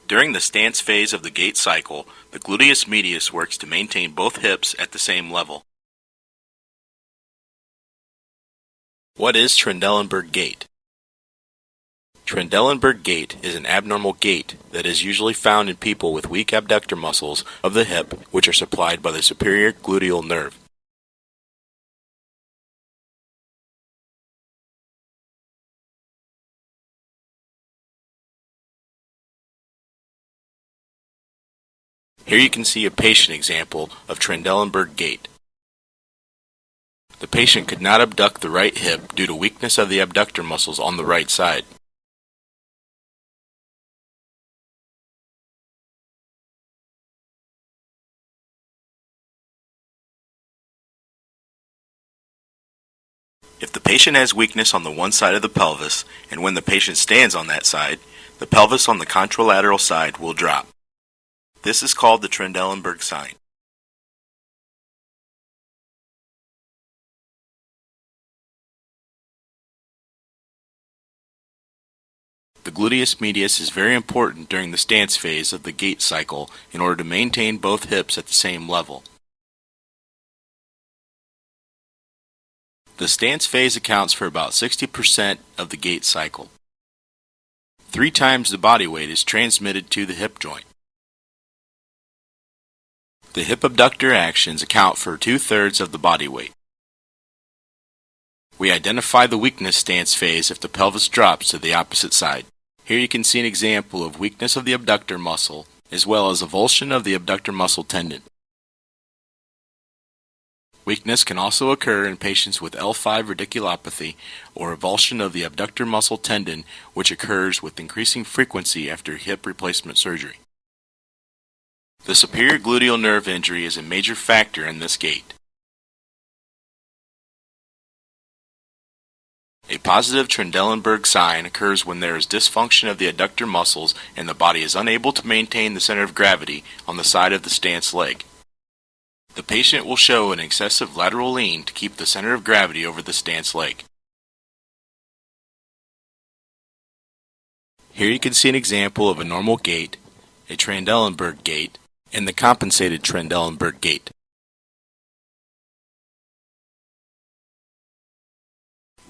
During the stance phase of the gait cycle, the gluteus medius works to maintain both hips at the same level. What is Trendelenburg gait? Trendelenburg gait is an abnormal gait that is usually found in people with weak abductor muscles of the hip, which are supplied by the superior gluteal nerve. Here you can see a patient example of Trendelenburg gait. The patient could not abduct the right hip due to weakness of the abductor muscles on the right side. If the patient has weakness on the one side of the pelvis, and when the patient stands on that side, the pelvis on the contralateral side will drop. This is called the Trendelenburg sign. The gluteus medius is very important during the stance phase of the gait cycle in order to maintain both hips at the same level. The stance phase accounts for about 60% of the gait cycle. 3 times the body weight is transmitted to the hip joint. The hip abductor actions account for 2/3 of the body weight. We identify the weakness stance phase if the pelvis drops to the opposite side. Here you can see an example of weakness of the abductor muscle, as well as avulsion of the abductor muscle tendon. Weakness can also occur in patients with L5 radiculopathy or avulsion of the abductor muscle tendon, which occurs with increasing frequency after hip replacement surgery. The superior gluteal nerve injury is a major factor in this gait. A positive Trendelenburg sign occurs when there is dysfunction of the adductor muscles and the body is unable to maintain the center of gravity on the side of the stance leg. The patient will show an excessive lateral lean to keep the center of gravity over the stance leg. Here you can see an example of a normal gait, a Trendelenburg gait, and the compensated Trendelenburg gait.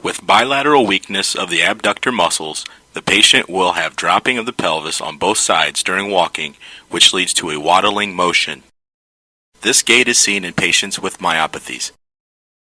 With bilateral weakness of the abductor muscles, the patient will have dropping of the pelvis on both sides during walking, which leads to a waddling motion. This gait is seen in patients with myopathies.